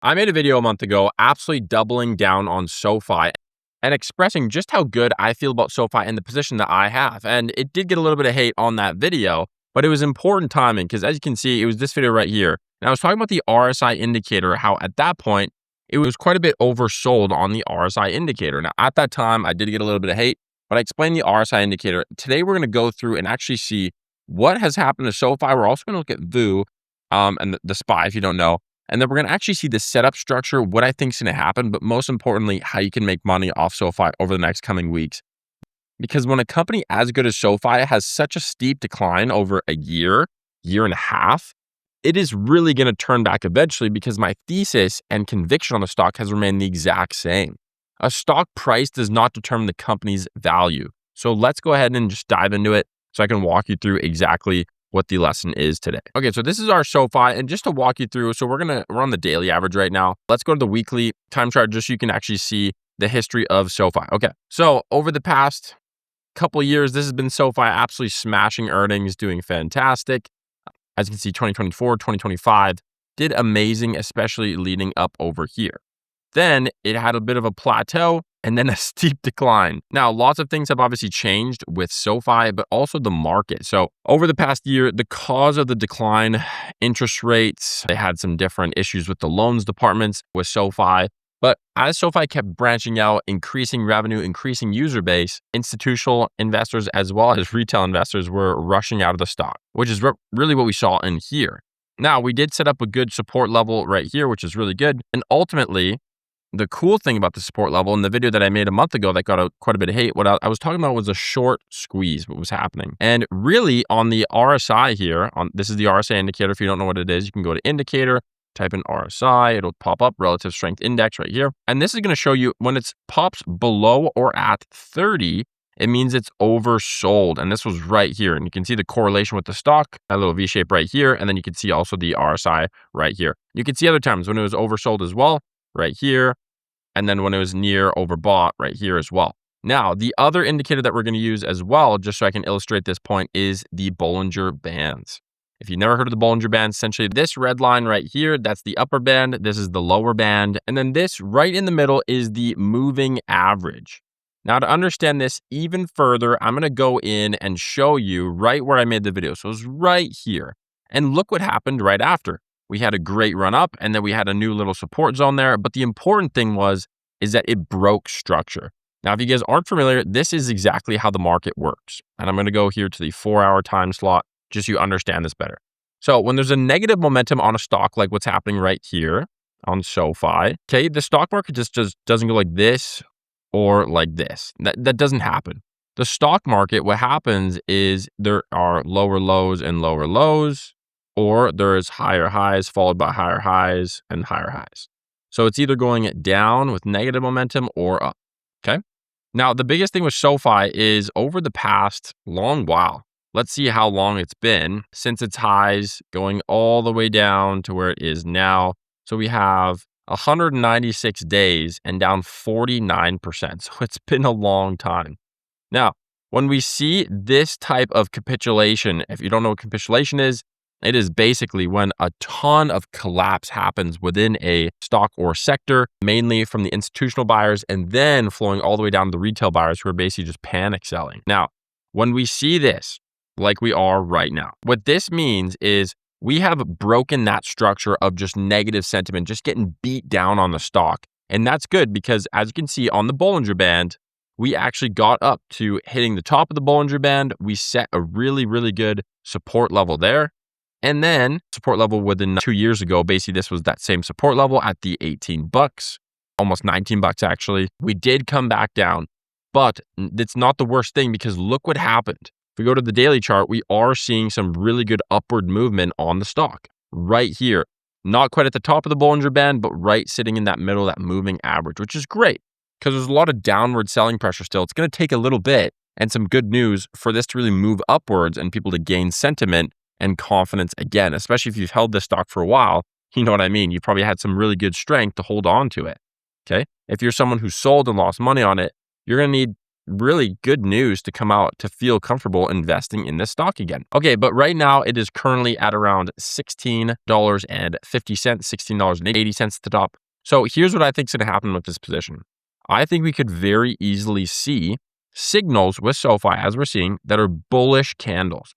I made a video a month ago absolutely doubling down on SoFi and expressing just how good I feel about SoFi and the position that I have. And it did get a little bit of hate on that video, but it was important timing because as you can see, it was this video right here. And I was talking about the RSI indicator, how at that point, it was quite a bit oversold on the RSI indicator. Now, at that time, I did get a little bit of hate, but I explained the RSI indicator. Today, we're going to go through and actually see what has happened to SoFi. We're also going to look at VU and the SPY, if you don't know. And then we're going to actually see the setup structure, what I think is going to happen, but most importantly, how you can make money off SoFi over the next coming weeks. Because when a company as good as SoFi has such a steep decline over a year and a half, it is really going to turn back eventually because my thesis and conviction on the stock has remained the exact same. A stock price does not determine the company's value. So let's go ahead and just dive into it so I can walk you through exactly what the lesson is today. Okay, so this is our SoFi, and just to walk you through, so we're on the daily average right now. Let's go to the weekly time chart just so you can actually see the history of SoFi. Okay, so over the past couple of years, this has been SoFi absolutely smashing earnings, doing fantastic. As you can see, 2024, 2025 did amazing, especially leading up over here. Then it had a bit of a plateau and then a steep decline. Now, lots of things have obviously changed with SoFi, but also the market. So over the past year, the cause of the decline, interest rates, they had some different issues with the loans departments with SoFi. But as SoFi kept branching out, increasing revenue, increasing user base, institutional investors as well as retail investors were rushing out of the stock, which is really what we saw in here. Now, we did set up a good support level right here, which is really good. And ultimately, the cool thing about the support level in the video that I made a month ago that got quite a bit of hate, what I was talking about was a short squeeze, what was happening. And really on the RSI here, this is the RSI indicator. If you don't know what it is, you can go to indicator, type in RSI, it'll pop up relative strength index right here. And this is going to show you when it pops below or at 30, it means it's oversold. And this was right here. And you can see the correlation with the stock, a little V shape right here. And then you can see also the RSI right here. You can see other times when it was oversold as well, right here, and then when it was near overbought right here as well. Now, the other indicator that we're going to use as well, just so I can illustrate this point, is the Bollinger Bands. If you've never heard of the Bollinger Bands, essentially this red line right here, that's the upper band, this is the lower band, and then this right in the middle is the moving average. Now, to understand this even further, I'm going to go in and show you right where I made the video. So it's right here. And look what happened right after. We had a great run up and then we had a new little support zone there. But the important thing is that it broke structure. Now, if you guys aren't familiar, this is exactly how the market works. And I'm going to go here to the 4-hour time slot just so you understand this better. So when there's a negative momentum on a stock, like what's happening right here on SoFi, okay, the stock market just doesn't go like this or like this. That doesn't happen. The stock market, what happens is there are lower lows and lower lows, or there's higher highs followed by higher highs and higher highs. So it's either going down with negative momentum or up, okay? Now, the biggest thing with SoFi is over the past long while, let's see how long it's been since its highs going all the way down to where it is now. So we have 196 days and down 49%. So it's been a long time. Now, when we see this type of capitulation, if you don't know what capitulation is, it is basically when a ton of collapse happens within a stock or sector, mainly from the institutional buyers, and then flowing all the way down to the retail buyers who are basically just panic selling. Now, when we see this, like we are right now, what this means is we have broken that structure of just negative sentiment, just getting beat down on the stock. And that's good because as you can see on the Bollinger Band, we actually got up to hitting the top of the Bollinger Band. We set a really, really good support level there. And then support level within 2 years ago, basically this was that same support level at the $18, almost $19 actually. We did come back down, but it's not the worst thing because look what happened. If we go to the daily chart, we are seeing some really good upward movement on the stock right here. Not quite at the top of the Bollinger Band, but right sitting in that middle, that moving average, which is great because there's a lot of downward selling pressure still. It's going to take a little bit and some good news for this to really move upwards and people to gain sentiment and confidence again, especially if you've held this stock for a while. You know what I mean? You've probably had some really good strength to hold on to it, okay? If you're someone who sold and lost money on it, you're going to need really good news to come out to feel comfortable investing in this stock again. Okay, but right now it is currently at around $16.50, $16.80 at the top. So here's what I think is going to happen with this position. I think we could very easily see signals with SoFi, as we're seeing, that are bullish candles.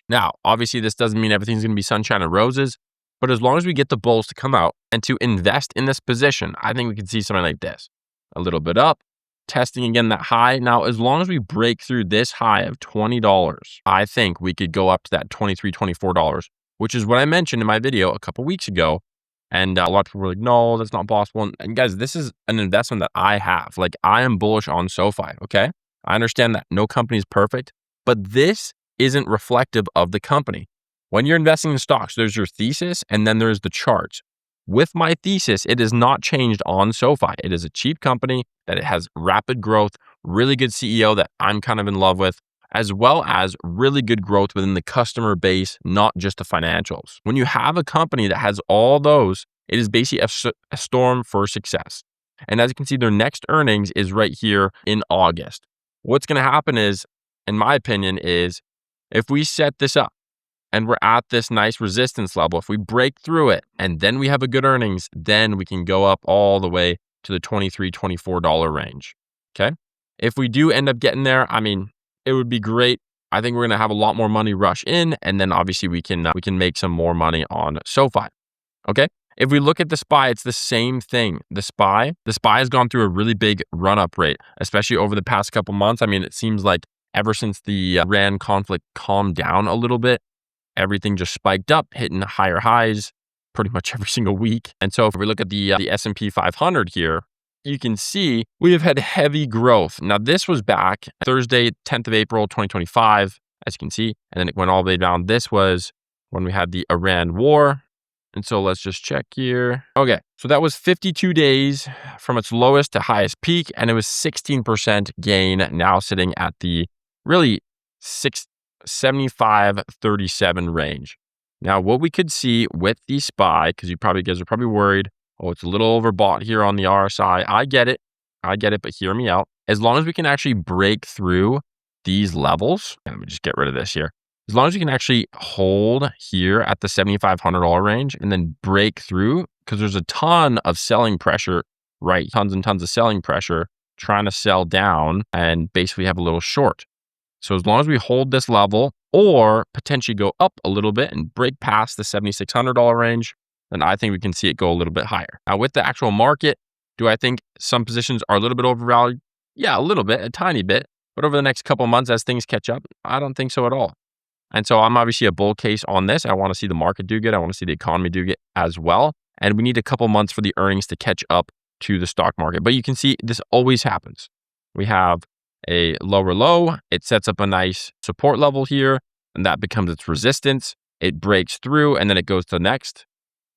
Now, obviously, this doesn't mean everything's going to be sunshine and roses, but as long as we get the bulls to come out and to invest in this position, I think we could see something like this. A little bit up, testing again that high. Now, as long as we break through this high of $20, I think we could go up to that $23, $24, which is what I mentioned in my video a couple weeks ago. And a lot of people were like, no, that's not possible. And guys, this is an investment that I have. Like, I am bullish on SoFi, okay? I understand that no company is perfect, but this isn't reflective of the company. When you're investing in stocks, there's your thesis and then there's the charts. With my thesis, it has not changed on SoFi. It is a cheap company, that it has rapid growth, really good CEO that I'm kind of in love with, as well as really good growth within the customer base, not just the financials. When you have a company that has all those, it is basically a storm for success. And as you can see, their next earnings is right here in August. What's going to happen is, in my opinion, is if we set this up and we're at this nice resistance level, if we break through it and then we have a good earnings, then we can go up all the way to the $23, $24 range. Okay. If we do end up getting there, I mean, it would be great. I think we're going to have a lot more money rush in, and then obviously we can make some more money on SoFi. Okay. If we look at the SPY, it's the same thing. The SPY has gone through a really big run-up rate, especially over the past couple months. I mean, it seems like ever since the Iran conflict calmed down a little bit, everything just spiked up, hitting higher highs pretty much every single week. And so if we look at the S&P 500 here, you can see we have had heavy growth. Now, this was back Thursday, 10th of April, 2025, as you can see, and then it went all the way down. This was when we had the Iran war. And so let's just check here. Okay, so that was 52 days from its lowest to highest peak, and it was 16% gain, now sitting at the really 75.37 range. Now, what we could see with the SPY, because you guys are probably worried, oh, it's a little overbought here on the RSI. I get it, but hear me out. As long as we can actually break through these levels, and let me just get rid of this here. As long as you can actually hold here at the $7,500 range and then break through, because there's a ton of selling pressure, right? Tons and tons of selling pressure trying to sell down and basically have a little short. So as long as we hold this level or potentially go up a little bit and break past the $7,600 range, then I think we can see it go a little bit higher. Now, with the actual market, do I think some positions are a little bit overvalued? Yeah, a little bit, a tiny bit. But over the next couple of months, as things catch up, I don't think so at all. And so I'm obviously a bull case on this. I want to see the market do good. I want to see the economy do good as well. And we need a couple months for the earnings to catch up to the stock market. But you can see this always happens. We have a lower low. It sets up a nice support level here, and that becomes its resistance. It breaks through, and then it goes to the next.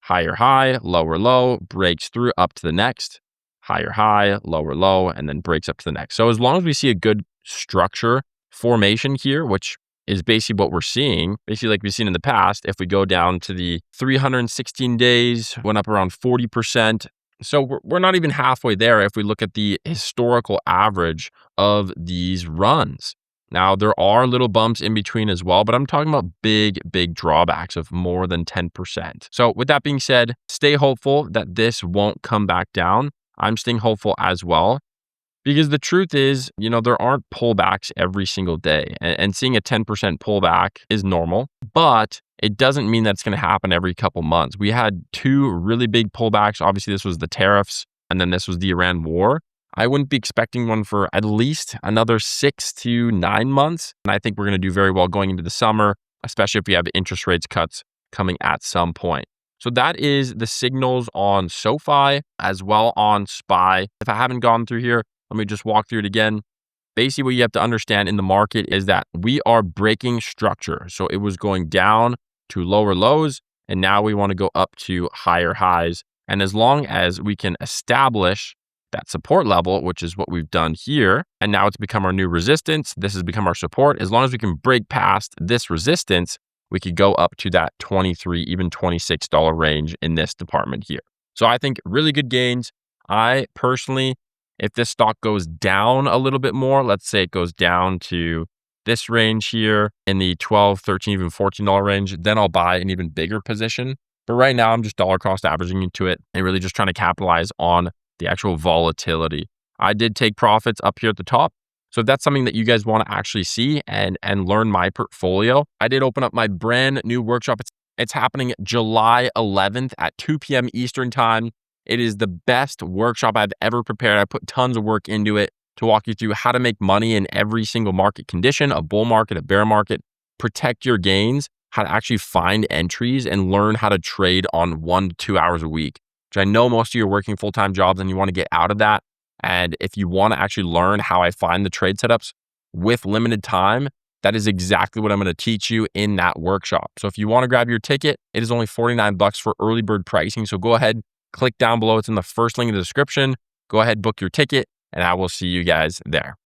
Higher high, lower low, breaks through up to the next. Higher high, lower low, and then breaks up to the next. So as long as we see a good structure formation here, which is basically what we're seeing, basically like we've seen in the past, if we go down to the 316 days, went up around 40%. So we're not even halfway there if we look at the historical average of these runs. Now, there are little bumps in between as well, but I'm talking about big, big drawbacks of more than 10%. So with that being said, stay hopeful that this won't come back down. I'm staying hopeful as well. Because the truth is, there aren't pullbacks every single day. And seeing a 10% pullback is normal, but it doesn't mean that's going to happen every couple months. We had two really big pullbacks. Obviously, this was the tariffs, and then this was the Iran war. I wouldn't be expecting one for at least another 6 to 9 months. And I think we're going to do very well going into the summer, especially if we have interest rates cuts coming at some point. So that is the signals on SoFi as well on SPY. If I haven't gone through here, let me just walk through it again. Basically, what you have to understand in the market is that we are breaking structure. So it was going down to lower lows, and now we want to go up to higher highs. And as long as we can establish that support level, which is what we've done here, and now it's become our new resistance, this has become our support. As long as we can break past this resistance, we could go up to that $23, even $26 range in this department here. So I think really good gains. I personally If this stock goes down a little bit more, let's say it goes down to this range here in the 12, 13, even $14 range, then I'll buy an even bigger position. But right now, I'm just dollar cost averaging into it and really just trying to capitalize on the actual volatility. I did take profits up here at the top. So if that's something that you guys want to actually see and learn my portfolio, I did open up my brand new workshop. It's happening July 11th at 2 p.m. Eastern time. It is the best workshop I've ever prepared. I put tons of work into it to walk you through how to make money in every single market condition, a bull market, a bear market, protect your gains, how to actually find entries and learn how to trade on 1 to 2 hours a week, which I know most of you are working full-time jobs and you want to get out of that. And if you want to actually learn how I find the trade setups with limited time, that is exactly what I'm going to teach you in that workshop. So if you want to grab your ticket, it is only $49 for early bird pricing. So go ahead, click down below. It's in the first link in the description. Go ahead, book your ticket, and I will see you guys there.